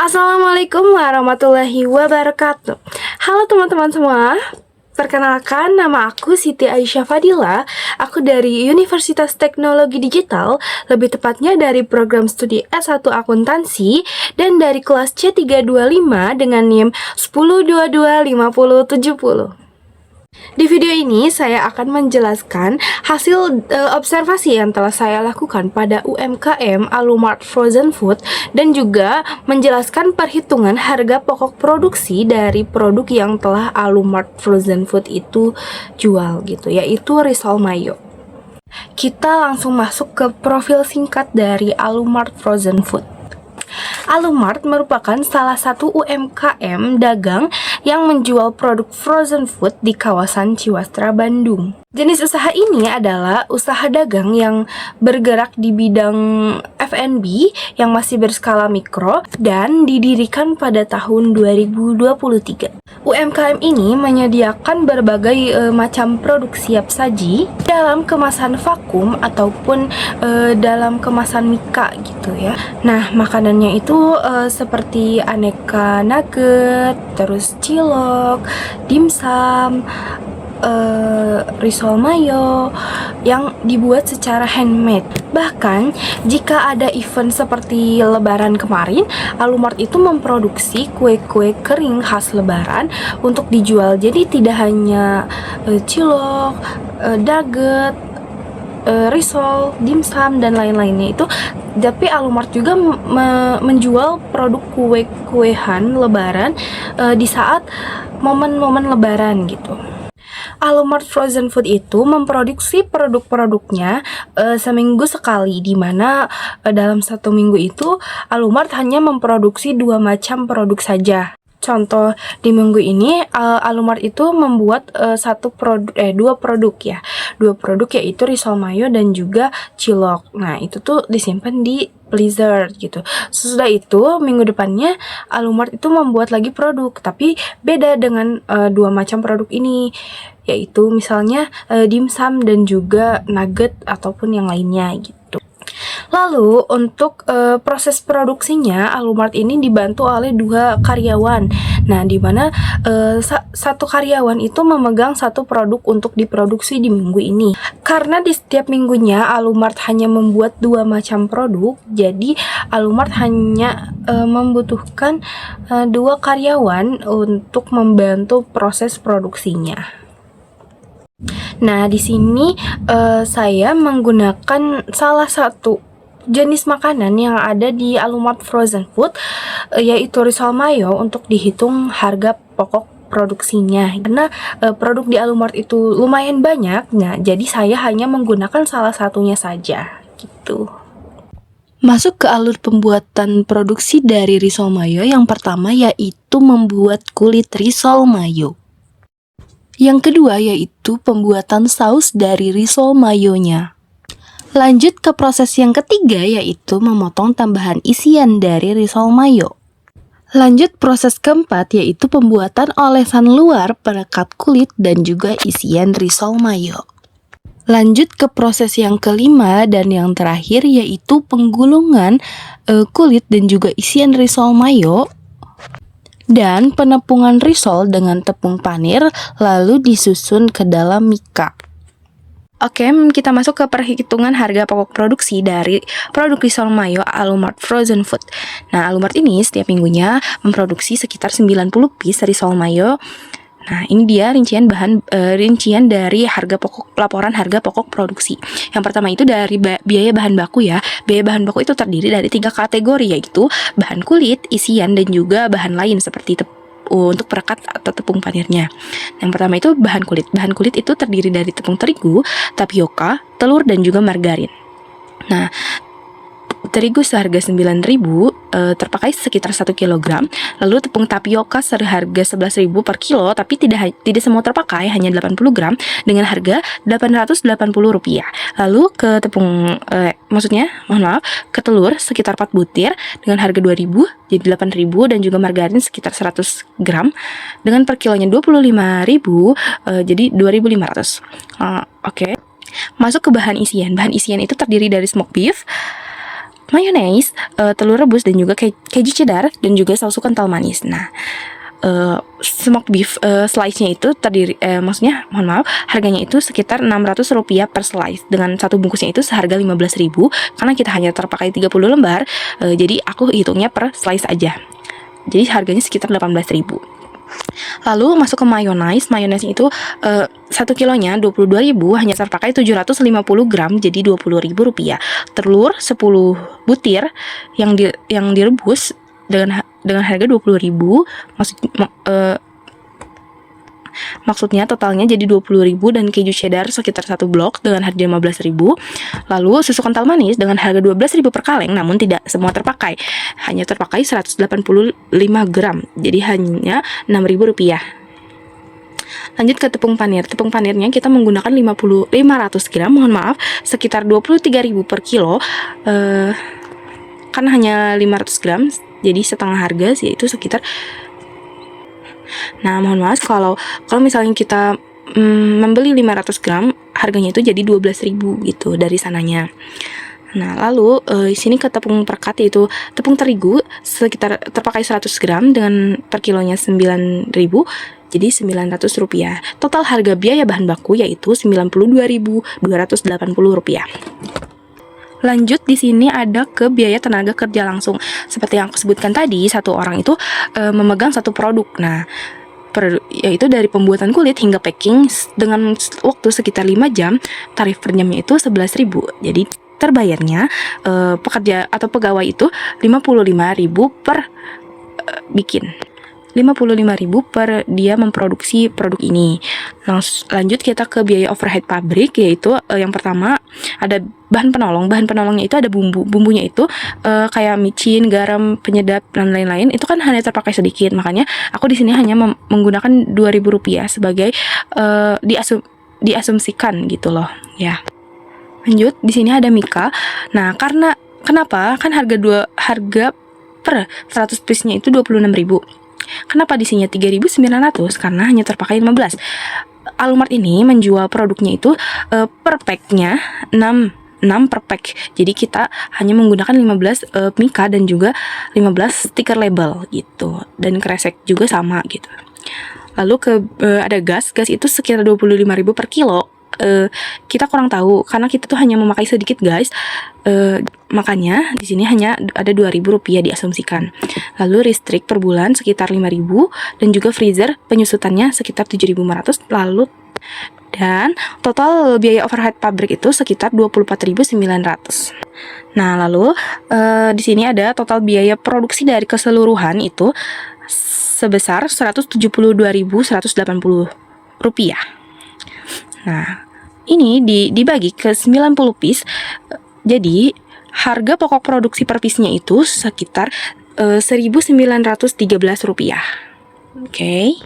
Assalamualaikum warahmatullahi wabarakatuh. Halo teman-teman semua. Perkenalkan, nama aku Siti Aisyah Fadila. Aku dari Universitas Teknologi Digital, lebih tepatnya dari program studi S1 Akuntansi dan dari kelas C325 dengan NIM 10225070. Di video ini saya akan menjelaskan hasil observasi yang telah saya lakukan pada UMKM Alumart Frozen Food dan juga menjelaskan perhitungan harga pokok produksi dari produk yang telah Alumart Frozen Food itu jual gitu, yaitu risol mayo. Kita langsung masuk ke profil singkat dari Alumart Frozen Food. Alumart merupakan salah satu UMKM dagang yang menjual produk frozen food di kawasan Ciwastra, Bandung. Jenis usaha ini adalah usaha dagang yang bergerak di bidang F&B yang masih berskala mikro dan didirikan pada tahun 2023. UMKM ini menyediakan berbagai macam produk siap saji dalam kemasan vakum ataupun dalam kemasan mika gitu ya. Nah, makanannya itu seperti aneka nugget, terus cilok, dimsum, risol mayo yang dibuat secara handmade. Bahkan jika ada event seperti lebaran kemarin, Alumart itu memproduksi kue-kue kering khas lebaran untuk dijual. Jadi tidak hanya cilok, nugget, risol, dimsum dan lain-lainnya itu, tapi Alumart juga menjual produk kue-kuehan lebaran di saat momen-momen lebaran gitu. Alumart Frozen Food itu memproduksi produk-produknya seminggu sekali, di mana dalam satu minggu itu Alumart hanya memproduksi 2 macam produk saja. Contoh, di minggu ini Alumart itu membuat dua produk yaitu risol mayo dan juga cilok. Nah, itu tuh disimpan di freezer gitu. Sesudah itu minggu depannya Alumart itu membuat lagi produk, tapi beda dengan 2 macam produk ini, yaitu misalnya dimsum dan juga nugget ataupun yang lainnya gitu. Lalu untuk proses produksinya, Alumart ini dibantu oleh 2 karyawan. Nah, di mana satu karyawan itu memegang satu produk untuk diproduksi di minggu ini. Karena di setiap minggunya Alumart hanya membuat 2 macam produk, jadi Alumart hanya membutuhkan 2 karyawan untuk membantu proses produksinya. Nah, di sini saya menggunakan salah satu jenis makanan yang ada di Alumart Frozen Food, yaitu risol mayo, untuk dihitung harga pokok produksinya. Karena produk di Alumart itu lumayan banyak, nah jadi saya hanya menggunakan salah satunya saja gitu. Masuk ke alur pembuatan produksi dari risol mayo, yang pertama yaitu membuat kulit risol mayo. Yang kedua yaitu pembuatan saus dari risol mayonya. Lanjut ke proses yang ketiga yaitu memotong tambahan isian dari risol mayo. Lanjut proses keempat yaitu pembuatan olesan luar perekat kulit dan juga isian risol mayo. Lanjut ke proses yang kelima dan yang terakhir yaitu penggulungan kulit dan juga isian risol mayo dan penepungan risol dengan tepung panir lalu disusun ke dalam mika. Oke, kita masuk ke perhitungan harga pokok produksi dari produk risol mayo Alumart Frozen Food. Nah, Alumart ini setiap minggunya memproduksi sekitar 90 piece risol mayo. Nah, ini dia rincian dari harga pokok, laporan harga pokok produksi. Yang pertama itu dari biaya bahan baku ya. Biaya bahan baku itu terdiri dari 3 kategori, yaitu bahan kulit, isian, dan juga bahan lain seperti untuk perekat atau tepung panirnya. Yang pertama itu bahan kulit. Bahan kulit itu terdiri dari tepung terigu, tapioka, telur, dan juga margarin. Nah, terigu seharga 9.000 terpakai sekitar 1 kg. Lalu tepung tapioka seharga 11.000 per kilo, tapi tidak semua terpakai, hanya 80 gram dengan harga Rp880. Lalu ke tepung ke telur sekitar 4 butir dengan harga 2.000 jadi 8.000, dan juga margarin sekitar 100 gram dengan per kilonya 25.000 jadi 2.500. Oke. Masuk ke bahan isian. Bahan isian itu terdiri dari smoked beef, mayonaise, telur rebus dan juga keju cheddar dan juga saus kental manis. Nah, smoked beef slice-nya itu terdiri maksudnya mohon maaf, harganya itu sekitar Rp600 per slice. Dengan satu bungkusnya itu seharga 15.000 karena kita hanya terpakai 30 lembar. Jadi aku hitungnya per slice aja. Jadi harganya sekitar 18.000. Lalu masuk ke mayonnaise. Mayonnaise itu 1 kilonya 22.000, hanya terpakai 750 gram, jadi Rp20.000. Telur 10 butir yang direbus dengan harga 20.000. Maksudnya totalnya jadi 20.000, dan keju cheddar sekitar 1 blok dengan harga 15.000. Lalu susu kental manis dengan harga 12.000 per kaleng, namun tidak semua terpakai. Hanya terpakai 185 gram, jadi hanya Rp6.000. Lanjut ke tepung panir. Tepung panirnya kita menggunakan 500 gram, mohon maaf, sekitar 23.000 per kilo. Kan hanya 500 gram, jadi setengah harga sih, itu sekitar. Nah, mohon maaf kalau misalnya kita membeli 500 gram, harganya itu jadi 12.000 gitu dari sananya. Nah, lalu di sini ke tepung perekat, yaitu tepung terigu sekitar terpakai 100 gram dengan per kilonya 9.000, jadi Rp900. Total harga biaya bahan baku yaitu Rp92.280. Lanjut, di sini ada ke biaya tenaga kerja langsung. Seperti yang aku sebutkan tadi, satu orang itu memegang satu produk. Nah, yaitu dari pembuatan kulit hingga packing dengan waktu sekitar 5 jam, tarif per jamnya itu 11.000. Jadi terbayarnya pekerja atau pegawai itu 55.000 per bikin. 55.000 per dia memproduksi produk ini. Lanjut kita ke biaya overhead pabrik, yaitu yang pertama ada bahan penolong. Bahan penolongnya itu ada bumbunya itu kayak micin, garam, penyedap dan lain-lain. Itu kan hanya terpakai sedikit, makanya aku di sini hanya menggunakan Rp2.000 sebagai diasumsikan gitu loh ya. Lanjut, di sini ada mika. Nah, kenapa kan harga per 100 piece-nya itu 26.000. Kenapa di sini 3.900? Karena hanya terpakai 15. Alumart ini menjual produknya itu per pack-nya 6 per pack. Jadi kita hanya menggunakan 15 mika dan juga 15 stiker label gitu. Dan kresek juga sama gitu. Lalu ada gas itu sekitar 25.000 per kilo. Kita kurang tahu karena kita tuh hanya memakai sedikit, guys. Makanya di sini hanya ada Rp2.000 diasumsikan. Lalu listrik per bulan sekitar 5.000 dan juga freezer penyusutannya sekitar 7.500. Lalu dan total biaya overhead pabrik itu sekitar 24.900. Nah, lalu di sini ada total biaya produksi dari keseluruhan itu sebesar Rp172.180. Nah, ini dibagi ke 90 piece. Jadi, harga pokok produksi per piece-nya itu sekitar Rp1.913. Oke.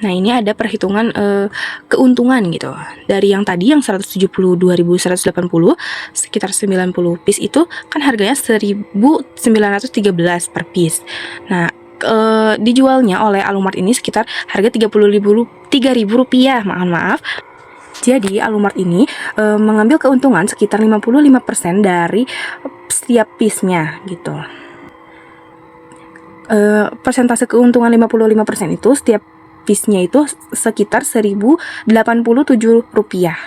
Nah, ini ada perhitungan keuntungan gitu. Dari yang tadi yang 172.180 sekitar 90 piece itu kan harganya Rp1.913 per piece. Nah, dijualnya oleh Alumart ini sekitar harga Rp3.000. Maaf. Jadi Alumart ini mengambil keuntungan sekitar 55% dari setiap piece-nya gitu. Persentase keuntungan 55% itu setiap piece-nya itu sekitar Rp1.087.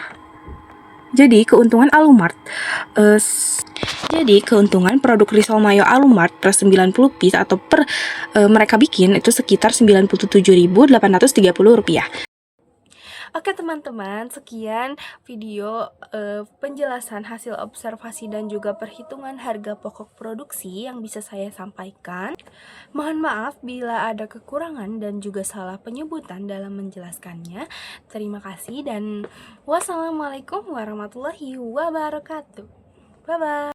Jadi keuntungan Alumart keuntungan produk risol mayo Alumart per 90 piece atau per mereka bikin itu sekitar Rp97.830. Oke teman-teman, sekian video penjelasan hasil observasi dan juga perhitungan harga pokok produksi yang bisa saya sampaikan. Mohon maaf bila ada kekurangan dan juga salah penyebutan dalam menjelaskannya. Terima kasih dan wassalamualaikum warahmatullahi wabarakatuh. Bye-bye.